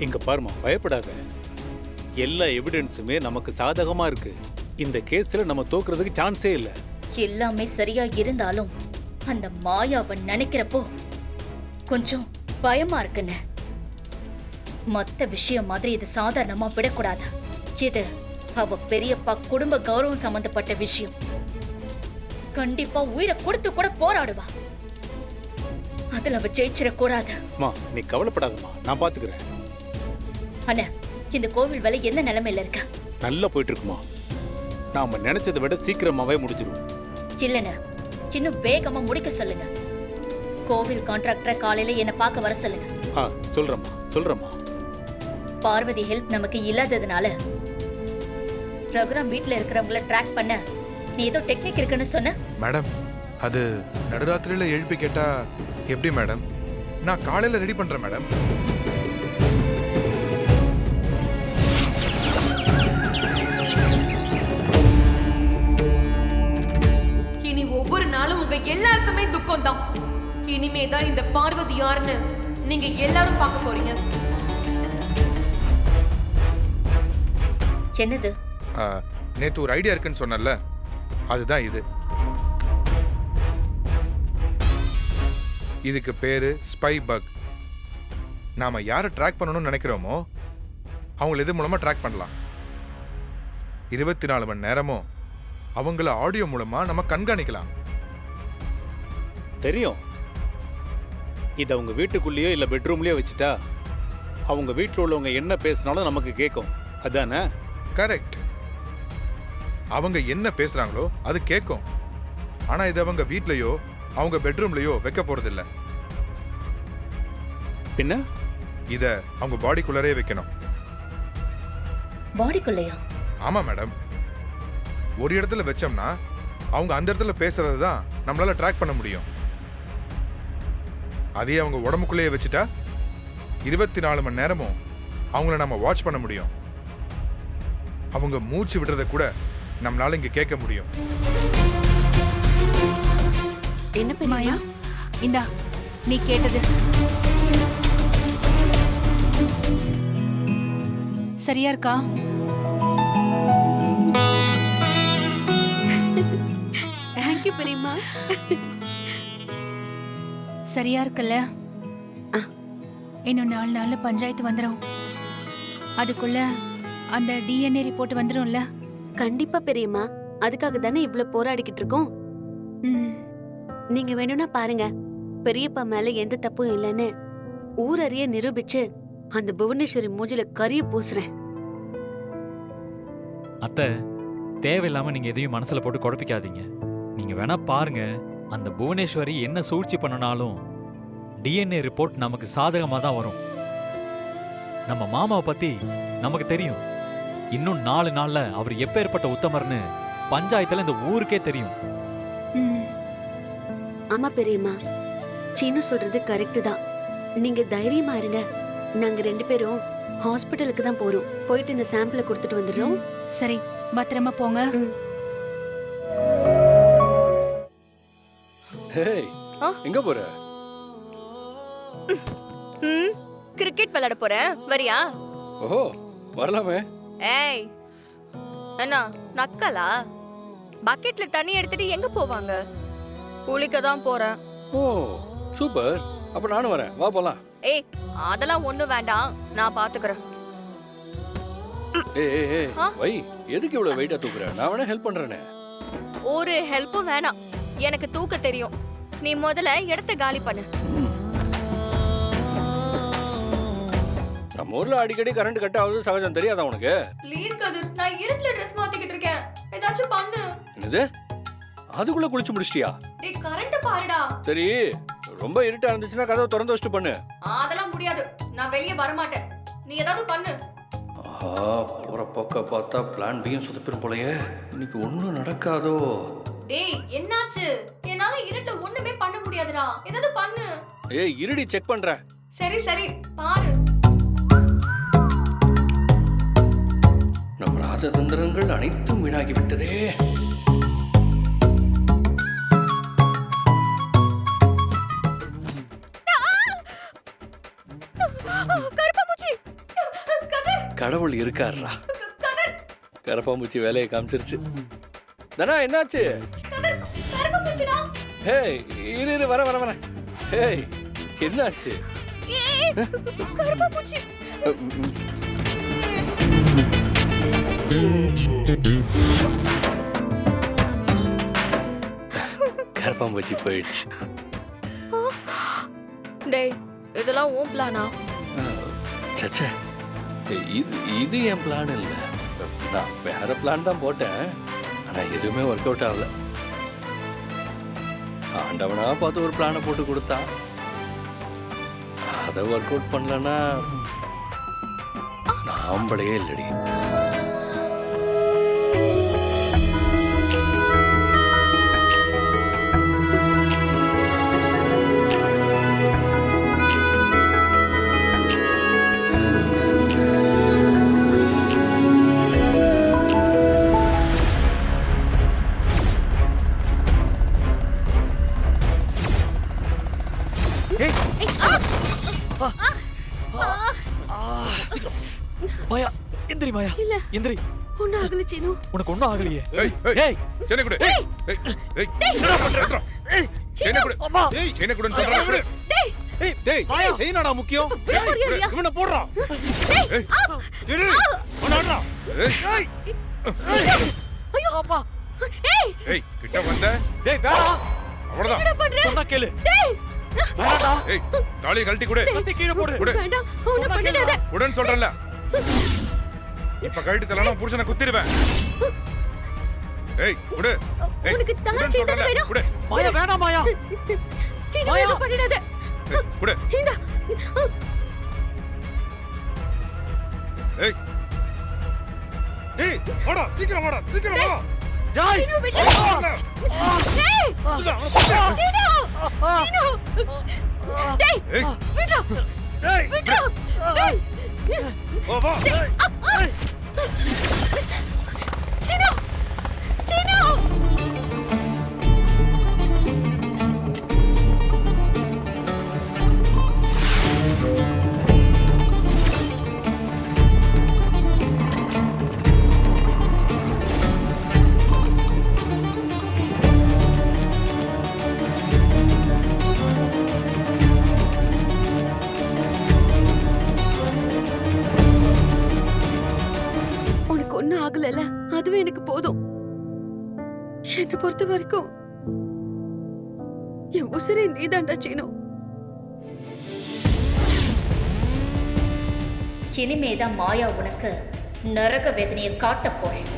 இங்க பாருமா, பயப்படாத. எல்லா எவிடன்ஸுமே நமக்கு சாதகமா இருக்கு. இந்த கேஸ்ல நம்ம தோக்குறதுக்கு சான்ஸே இல்ல. எல்லாமே சரியா இருந்தாலும் அந்த மாயாவை நினைக்கிறப்போ கொஞ்சம் பயமா இருக்குன்னு. மத்த விஷயம் மாதிரி இது சாதாரணமா விடக்கூடாது. இது அவ பெரியப்பா குடும்ப கௌரவம் சம்பந்தப்பட்ட விஷயம். கண்டிப்பா உயிரை கொடுத்து கூட போராடுவா. அதுல அவ ஜெயிச்சிடக்கூடாது. நீ கவலைப்படாதம்மா, நான் பாத்துக்கிறேன். அண்ணா, இந்த கோவில் வேலை என்ன நிலைமையில இருக்க? நல்லா போயிட்டு இருக்குமா. நாம நினைச்சதை விட சீக்கிரமாவே முடிஞ்சிடும். இல்லண்ணா, இன்னும் வேகமா முடிக்க சொல்லுங்க. கோவில் கான்ட்ராக்டரை காலையில என்ன பார்க்க வர சொல்லுங்க. சொல்றேம்மா. பார்வதி ஹெல்ப் நமக்கு இல்லாததுனால ரகுராம் வீட்ல இருக்கிறவங்கள ட்ராக் பண்ண நீ ஏதோ டெக்னிக் இருக்குன்னு சொன்ன. மேடம், அது நடுராத்திரியில எழுப்பி கேட்டா எப்படி மேடம்? நான் காலையில ரெடி பண்றேன் மேடம். இனி ஒவ்வொரு நாளும் உங்க எல்லாருக்குமே துக்கம் தான். இனிமேதான் இந்த பார்வதி யாருன்னு நீங்க எல்லாரும் பார்க்க போறீங்க. என்னது? நேத்து ஒரு ஐடியா இருக்குன்னு சொன்னல, அதுதான் இது. இதுக்கு பேரு ஸ்பை பக். நாம யாரை ட்ராக் பண்ணணும்னு நினைக்கிறோமோ அவங்கள இது மூலமா ட்ராக் பண்ணலாம். 24 மணி நேரமும் அவங்கள ஆடியோ மூலமா நம்ம கண்காணிக்கலாம். தெரியும். இதை அவங்க வீட்டுக்குள்ளேயோ இல்ல பெட்ரூம்லயோ வச்சுட்டா அவங்க வீட்டில் உள்ளவங்க என்ன பேசினாலும் நமக்கு கேட்கும். அதானே? கரெக்ட். அவங்க என்ன பேசுறாங்களோ அது கேட்கும். ஆனா இது அவங்க வீட்லயோ அவங்க பெட்ரூம்லயோ வைக்க போறதில்ல. பின்ன இத அவங்க பாடிக்குள்ளரே வைக்கணும். பாடிக்குள்ளையா? ஆமா மேடம். ஒரு இடத்துல வச்சோம்னா அவங்க அந்த இடத்துல பேசுறது தான் நம்மளால ட்ராக் பண்ண முடியும். அதே அவங்க உடம்புக்குள்ளேயே வச்சுட்டா 24 மணி நேரமும் அவங்கள நம்ம வாட்ச் பண்ண முடியும். அவங்க மூச்சு விடுறத கூட நம்மளால இங்க கேட்க முடியும். என்ன பெரியம்மா? இந்தா நீ கேட்டது. சரியா இருக்கா? தேங்க்யூ பெரியம்மா. சரியா இருக்குல்ல? இன்னும் 4 நாள்ல பஞ்சாயத்து வந்துடும். அதுக்குள்ள அந்த டிஎன்ஏ ரிப்போர்ட் வந்துடும்ல? கண்டிப்பா பெரியம்மா. அதுக்காக தானே இவ்வளவு போராடிக்கிட்டு இருக்கோம். நீங்க வேணும்னா பாருங்க, பெரியப்பா மேல எந்த தப்பும் இல்லைன்னு ஊரறிய நிரூபிச்சு அந்த புவனேஸ்வரி மூஞ்சில கரிய பூசுறேன். அத்தை, தேவையில்லாம நீங்க எதையும் மனசுல போட்டு குழப்பிக்காதீங்க. நீங்க வேணா பாருங்க, அந்த புவனேஸ்வரி என்ன சூழ்ச்சி பண்ணனாலும் டிஎன்ஏ ரிப்போர்ட் நமக்கு சாதகமா தான் வரும். நம்ம மாமாவை பத்தி நமக்கு தெரியும். இன்னும் 4 நாள்ல அவர் எப்பேற்பட்ட உத்தமர்னு பஞ்சாயத்துல இந்த ஊருக்கே தெரியும். ஆமா பெரியம்மா, சீனு சொல்றது கரெக்ட் தான். நீங்க தைரியமா இருங்க. நாங்க 2 பேரும் ஹாஸ்பிட்டலுக்கு தான் போறோம். போயிட்டு இந்த சாம்பிளை கொடுத்துட்டு வந்துடுறோம். சரி, பத்திரமா போங்க. எங்க போற? கிரிக்கெட் விளையாட போறேன், வரியா? ஓஹோ, வரலாமே. ஏய், அண்ணா நக்கலா? பக்கெட்ல தண்ணி எடுத்துட்டு எங்க போவாங்க? குளிக்க தான் போறேன். ஓ சூப்பர், அப்ப நானும் வரேன், வா போலாம். ஏய், அதெல்லாம் ஒண்ணு வேண்டாம், நான் பாத்துக்கிறேன். ஏய் வை, எதுக்கு இவ்வளவு வெயிட்டா தூக்குற? நான் வேணா ஹெல்ப் பண்றேனே. ஒரு ஹெல்ப்பும் வேணாம், எனக்கு தூக்க தெரியும். நீ முதல்ல இடத்தை காலி பண்ணு. நம்ம ஊர்ல அடிக்கடி கரண்ட் கட் ஆகுது சகஜம், தெரியாதா உனக்கு? ப்ளீஸ் கதிர், நான் இருட்டுல ட்ரெஸ் மாத்திக்கிட்டு இருக்கேன், ஏதாச்சும் பண்ணு. என்னது, அதுக்குள்ள குளிச்சு முடிச்சிட்டியா? டேய் கரண்ட் பாருடா. சரி, ரொம்ப இருட்டா இருந்துச்சுன்னா கதவை திறந்து வச்சுட்டு பண்ணு. அதெல்லாம் முடியாது, நான் வெளியே வர மாட்டேன். நீ ஏதாவது பண்ணு. போற போக்க பார்த்தா பிளான் பியும் சுத்தப்பெரும் போலயே. இன்னைக்கு ஒண்ணும் நடக்காதோ? டேய் என்னாச்சு? என்னால இருட்டுல ஒண்ணுமே பண்ண முடியாதுடா, ஏதாவது பண்ணு. ஏய் இருடி, செக் பண்றேன். சரி சரி பாரு. நம் ராஜதந்திரங்கள் அனைத்தும் வீணாகி விட்டதே. கருப்பாம்பூச்சி, கடவுள் இருக்காருடா. கரப்பாம்பூச்சி வேலையை காமிச்சிருச்சு. தனா என்னாச்சு? ஹேய் இரு வர. ஹேய் என்னாச்சு? கரப்பாம்பூச்சி போயிடுச்சு. டேய் இதெல்லாம் உன் பிளானா? சச்சே, இது என் பிளான் இல்லை. நான் வேற பிளான் தான் போட்டேன். ஆனா எதுவுமே ஒர்க் அவுட் ஆகல. ஆண்டவனா பார்த்து ஒரு பிளானை போட்டு கொடுத்தான். அதை ஒர்க் அவுட் பண்ணலன்னா நாம்பளையே இல்லடி. மாயா எந்திரி, மாயா இல்ல. எந்திரி. ஒன்னும் ஆகல சீனு. உனக்கு ஒண்ணும் ஆகலையே. ஏய் சென்னை குடு. ஏய் என்னடா பண்ற? ஏய் சென்னை குடு. ஏய் சென்னை குடுன்னு சொல்றேன். குடு. டேய் செயினாடா முக்கியம். இவனை போடுறா. ஏய் டேய் ஓடாடா. ஏய் ஐயோ அப்பா. ஏய் ஏய் கிட்ட வந்த. டேய் வேணாம். அவ்வளவுதான். சொன்னா கேளு. டேய் வேணாடா. ஏய் தாலியை கழட்டி குடு. கத்தி கீழே போடு. குடு. வேண்டாம். ஒன்னும் பண்ணிடாத. குடுன்னு சொல்றேன்ல. இப்ப கழட்டி தரலனா புருஷனை குத்திடுவேன். ஏய் குடு. ஏய் உனக்கு தாச்சி தான வேணும். குடு. மாயா வேணாம் மாயா. சீனு ஒன்னும் பண்ணிடாத. குடு. இந்த ஏய் ஏய் வாடா சீக்கிரம் வாடா சீக்கிரம் வா. டேய் சீனு விட்டு. ஏய் சீனு. சீனு. டேய் ஏய் விடு. ஏய் விடு. டேய் வா வா. சீனு. சீனு. உனக்கு ஒன்னும் ஆகலல, அதுவே எனக்கு போதும். என்னை பொறுத்த வரைக்கும் என் உசிரே நீதான்டா சீனு. இனிமேதான் மாயா உனக்கு நரக வேதனையை காட்டப் போறேன்.